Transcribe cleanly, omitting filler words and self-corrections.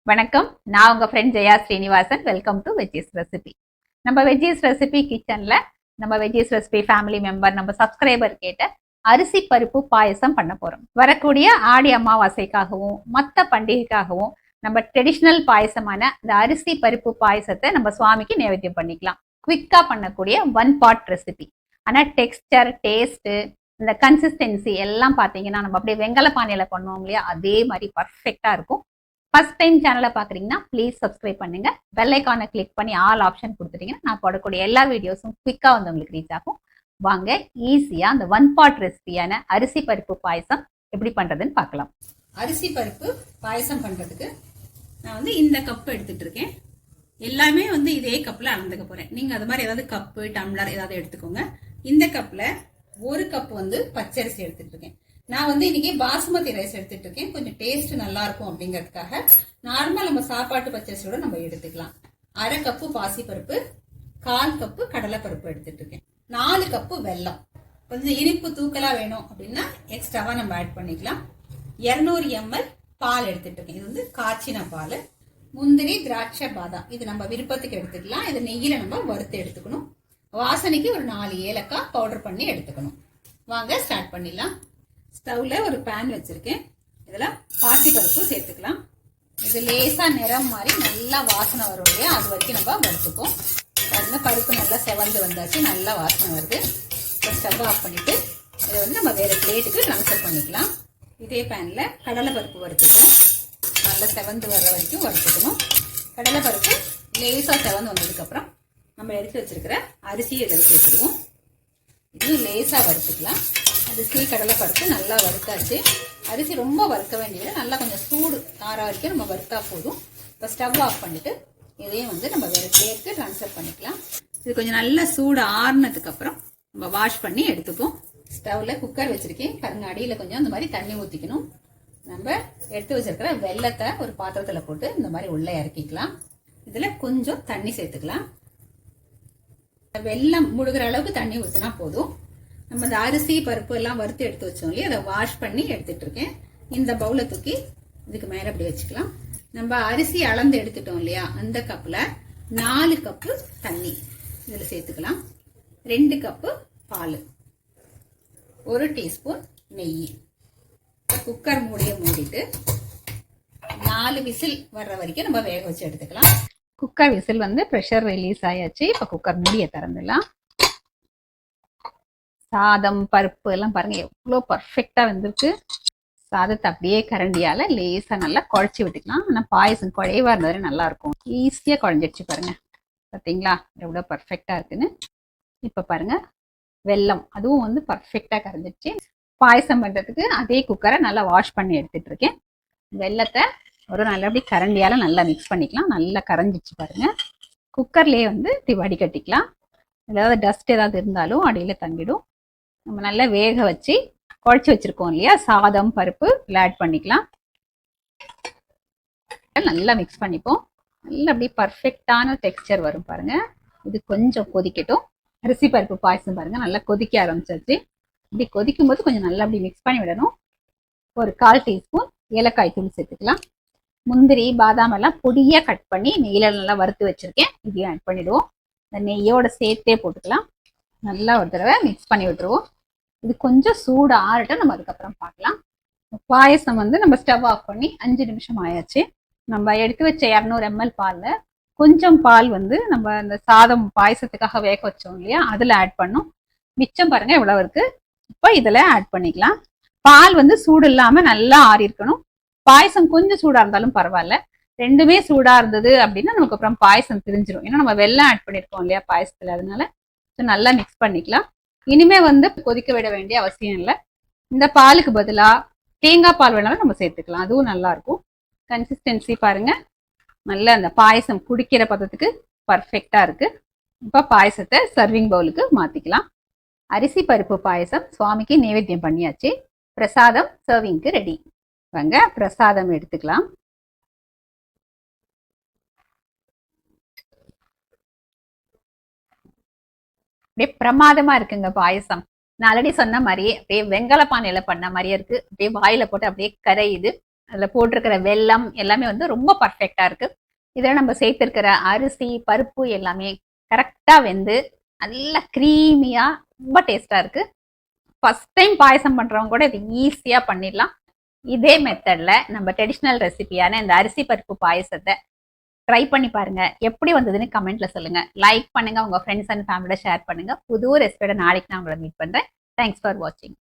வணக்கம். நான் உங்க friend Jaya Srinivasan. Welcome to veggies recipe. நம்ம வெஜ்ஜீஸ் ரெசிபி கிச்சன்ல நம்ம வெஜ்ஜீஸ் ரெசிபி ஃபேமிலி மெம்பர் நம்ம சப்ஸ்கிரைபர் கேட்ட அரிசி பருப்பு பாயசம் பண்ண போறோம். வரக்கூடிய ஆடி அமாவாசைக்காகவும் மற்ற பண்டிகைக்காகவும் நம்ம ட்ரெடிஷ்னல் பாயசமான இந்த அரிசி பருப்பு பாயசத்தை நம்ம சுவாமிக்கு நைவேத்தியம் பண்ணிக்கலாம். குவிக்கா பண்ணக்கூடிய ஒன் பாட் ரெசிபி. ஆனா டெக்ஸ்டர், டேஸ்ட், இந்த கன்சிஸ்டன்சி எல்லாம் பார்த்தீங்கன்னா நம்ம அப்படியே வெங்கல பானையில பண்ணோம் இல்லையா, அதே மாதிரி பர்ஃபெக்டா இருக்கும். ஃபர்ஸ்ட் டைம் சேனலை பார்க்குறீங்கன்னா ப்ளீஸ் சப்ஸ்கிரைப் பண்ணுங்க. பெல் ஐக்கானை கிளிக் பண்ணி ஆல் ஆப்ஷன் கொடுத்துட்டீங்கன்னா நான் போடக்கூடிய எல்லா வீடியோஸும் குவிக்காக வந்து உங்களுக்கு ரீச் ஆகும். வாங்க ஈஸியாக அந்த ஒன் பாட் ரெசிபியான அரிசி பருப்பு பாயசம் எப்படி பண்ணுறதுன்னு பார்க்கலாம். அரிசி பருப்பு பாயசம் பண்ணுறதுக்கு நான் வந்து இந்த கப்பு எடுத்துட்டு இருக்கேன். எல்லாமே வந்து இதே கப்பில் அளந்துக்க போகிறேன். நீங்கள் அது மாதிரி ஏதாவது கப்பு, டம்ளர் ஏதாவது எடுத்துக்கோங்க. இந்த கப்பில் ஒரு கப் வந்து பச்சரிசி எடுத்துட்டு இருக்கேன். நான் வந்து இன்னைக்கு பாசுமதி ரைஸ் எடுத்துட்டு இருக்கேன். கொஞ்சம் டேஸ்ட் நல்லா இருக்கும் அப்படிங்கிறதுக்காக நார்மல் நம்ம சாப்பாட்டு பச்சரிசியோட நம்ம எடுத்துக்கலாம். அரை கப்பு பாசிப்பருப்பு, 1/4 கப்பு கடலைப்பருப்பு எடுத்துட்டு இருக்கேன். 4 கப்பு வெல்லம். கொஞ்சம் இனிப்பு தூக்கலா வேணும் அப்படின்னா எக்ஸ்ட்ராவா நம்ம ஆட் பண்ணிக்கலாம். 200 ml பால் எடுத்துட்டு இருக்கேன். இது வந்து காய்ச்சின பால். முந்திரி, திராட்சை, பாதாம் இது நம்ம விருப்பத்துக்கு எடுத்துக்கலாம். இது நெய்யில நம்ம வறுத்து எடுத்துக்கணும். வாசனைக்கு ஒரு 4 ஏலக்காய் பவுடர் பண்ணி எடுத்துக்கணும். வாங்க ஸ்டார்ட் பண்ணிடலாம். ஸ்டவ்ல ஒரு பேன் வச்சிருக்கேன். இதுல பாசிப்பருப்பு சேர்த்துக்கலாம். இது லேசா நிறம் மாதிரி நல்லா வாசனை வரும் இல்லையா, அது வரைக்கும் நம்ம வறுத்துப்போம். பருப்பு நல்லா செவந்து வந்தாச்சு, நல்லா வாசனை வருது. இப்போ ஸ்டவ் ஆஃப் பண்ணிட்டு இதை வந்து நம்ம வேற பிளேட்டுக்கு ட்ரான்ஸ்ஃபர் பண்ணிக்கலாம். இதே பேன்ல கடலை பருப்பு வறுத்துக்கலாம். நல்லா செவந்து வர்ற வரைக்கும் வறுத்துக்கணும். கடலை பருப்பு லேசா செவந்து வந்ததுக்கு அப்புறம் நம்ம எடுத்து வச்சிருக்கிற அரிசியை இதில் சேர்த்துடுவோம். இதுவும் லேசா வறுத்துக்கலாம். அரிசி, கடலை பருப்பு நல்லா வறுத்தாச்சு. அரிசி ரொம்ப வறுக்க வேண்டியது, நல்லா கொஞ்சம் சூடு ஆற வரைக்கும் நம்ம வறுத்தா போதும். இப்போ ஸ்டவ் ஆஃப் பண்ணிட்டு இதையும் வந்து நம்ம வேற பிளேட்டுக்கு ட்ரான்ஸ்ஃபர் பண்ணிக்கலாம். இது கொஞ்சம் நல்லா சூடு ஆறுனதுக்கு அப்புறம் நம்ம வாஷ் பண்ணி எடுத்துப்போம். ஸ்டவ்ல குக்கர் வச்சிருக்கேன். பாருங்க, அடியில் கொஞ்சம் இந்த மாதிரி தண்ணி ஊற்றிக்கணும். நம்ம எடுத்து வச்சிருக்கிற வெல்லத்தை ஒரு பாத்திரத்தில் போட்டு இந்த மாதிரி உள்ள இறக்கிக்கலாம். இதில் கொஞ்சம் தண்ணி சேர்த்துக்கலாம். வெல்லம் முழுகிற அளவுக்கு தண்ணி ஊற்றினா போதும். நம்ம இந்த அரிசி பருப்பு எல்லாம் வறுத்து எடுத்து வச்சோம் இல்லையா, அதை வாஷ் பண்ணி எடுத்துட்டு இருக்கேன். இந்த பவுலை தூக்கி இதுக்கு மேல அப்படி வச்சுக்கலாம். நம்ம அரிசி அளந்து எடுத்துட்டோம் இல்லையா, அந்த கப்ல 4 கப்பு தண்ணி இதுல சேர்த்துக்கலாம். 2 கப்பு பால், 1 டீஸ்பூன் நெய். குக்கர் மூடிய மூடிட்டு 4 விசில் வர்ற வரைக்கும் நம்ம வேக வச்சு எடுத்துக்கலாம். குக்கர் விசில் வந்து ப்ரெஷர் ரிலீஸ் ஆயாச்சு. இப்போ குக்கர் மூடியை திறந்துடலாம். சாதம், பருப்பு எல்லாம் பாருங்க எவ்வளோ பர்ஃபெக்டா வந்திருக்கு. சாதத்தை அப்படியே கரண்டியால லேசா நல்லா குழச்சி விட்டுக்கலாம். ஆனால் பாயசம் குழைவா இருந்தாலும் நல்லா இருக்கும். ஈஸியா குழஞ்சிடுச்சு பாருங்க. பார்த்தீங்களா எவ்வளோ பர்ஃபெக்டா இருக்குன்னு. இப்போ பாருங்க வெல்லம் அதுவும் வந்து பர்ஃபெக்டா கரைஞ்சிடுச்சு. பாயசம் பண்றதுக்கு அதே குக்கரை நல்லா வாஷ் பண்ணி எடுத்துட்டு இருக்கேன். வெல்லத்தை ஒரு நல்லபடி கரண்டியால நல்லா மிக்ஸ் பண்ணிக்கலாம். நல்லா கரைஞ்சிச்சு பாருங்க. குக்கர்லேயே வந்து இப்படி வடிகட்டிக்கலாம். ஏதாவது டஸ்ட் ஏதாவது இருந்தாலும் அடியில தங்கிடும். நம்ம நல்லா வேக வச்சு குழச்சி வச்சிருக்கோம் இல்லையா சாதம், பருப்பு ஆட் பண்ணிக்கலாம். நல்லா மிக்ஸ் பண்ணிப்போம். நல்லா அப்படியே பர்ஃபெக்டான டெக்ஸ்சர் வரும் பாருங்க. இது கொஞ்சம் கொதிக்கட்டும். அரிசி பருப்பு பாயசம் பாருங்க நல்லா கொதிக்க ஆரம்பிச்சாச்சு. இப்படி கொதிக்கும் போது கொஞ்சம் நல்லா அப்படி மிக்ஸ் பண்ணி விடணும். ஒரு 1/4 டீஸ்பூன் ஏலக்காய் தூள் சேர்த்துக்கலாம். முந்திரி, பாதாம் எல்லாம் பொடியா கட் பண்ணி நெய்யில நல்லா வறுத்து வச்சிருக்கேன். இதையும் ஆட் பண்ணிடுவோம். இந்த நெய்யோட சேர்த்தே போட்டுக்கலாம். நல்லா ஒரு தடவை மிக்ஸ் பண்ணி விட்டுருவோம். இது கொஞ்சம் சூடு ஆறட்டும், நம்ம அதுக்கப்புறம் பார்க்கலாம். பாயசம் வந்து நம்ம ஸ்டவ் ஆஃப் பண்ணி 5 நிமிஷம் ஆயாச்சு. நம்ம எடுத்து வச்ச 200 ml பால்ல கொஞ்சம் பால் வந்து நம்ம இந்த சாதம் பாயசத்துக்காக வேக வச்சோம் இல்லையா, அதுல ஆட் பண்ணோம். மிச்சம் பாருங்க எவ்வளவு இருக்கு. இப்போ இதுல ஆட் பண்ணிக்கலாம். பால் வந்து சூடு இல்லாம நல்லா ஆறி இருக்கணும். பாயசம் கொஞ்சம் சூடா இருந்தாலும் பரவாயில்ல. ரெண்டுமே சூடா இருந்தது அப்படின்னா நமக்கு அப்புறம் பாயசம் திரிஞ்சிடும். ஏன்னா நம்ம வெல்லம் ஆட் பண்ணிருக்கோம் இல்லையா பாயசத்துல, அதனால நல்லா மிக்ஸ் பண்ணிக்கலாம். இனிமே வந்து கொதிக்க விட வேண்டிய அவசியம் இல்லை. இந்த பாலுக்கு பதிலா தேங்காய் பால் வேணாலும் நம்ம சேர்த்துக்கலாம், அதுவும் நல்லா இருக்கும். கன்சிஸ்டன்சி பாருங்க, நல்லா அந்த பாயசம் குடிக்கிற பதத்துக்கு பர்ஃபெக்டா இருக்கு. இப்போ பாயசத்தை சர்விங் பவுலுக்கு மாத்திக்கலாம். அரிசி பருப்பு பாயசம் சுவாமிக்கு நைவேத்தியம் பண்ணியாச்சு. பிரசாதம் சர்விங்க்கு ரெடி. வாங்க பிரசாதம் எடுத்துக்கலாம். அப்படியே பிரமாதமா இருக்குங்க பாயசம். நான் ஆல்ரெடி சொன்ன மாதிரி அப்படியே வெங்கல பானையில பண்ண மாதிரியே இருக்கு. அப்படியே வாயில போட்டு அப்படியே கரையுது. அதில் போட்டிருக்கிற வெல்லம் எல்லாமே வந்து ரொம்ப பர்ஃபெக்டாக இருக்குது. இதில் நம்ம சேர்த்துருக்கிற அரிசி பருப்பு எல்லாமே கரெக்டாக வெந்து நல்லா க்ரீமியாக ரொம்ப டேஸ்ட்டாக இருக்குது. ஃபஸ்ட் டைம் பாயசம் பண்ணுறவங்க கூட இது ஈஸியாக பண்ணிடலாம். இதே மெத்தடில் நம்ம ட்ரெடிஷ்னல் ரெசிபியான இந்த அரிசி பருப்பு பாயசத்தை ட்ரை பண்ணி பாருங்க. எப்படி வந்ததுன்னு கமெண்ட்ல சொல்லுங்க. லைக் பண்ணுங்க, உங்க ஃப்ரெண்ட்ஸ் அண்ட் ஃபேமிலியோட ஷேர் பண்ணுங்க. புது ரெசிபியோட நாளைக்கு நான் உங்களை மீட் பண்றேன். தேங்க்ஸ் ஃபார் வாட்சிங்.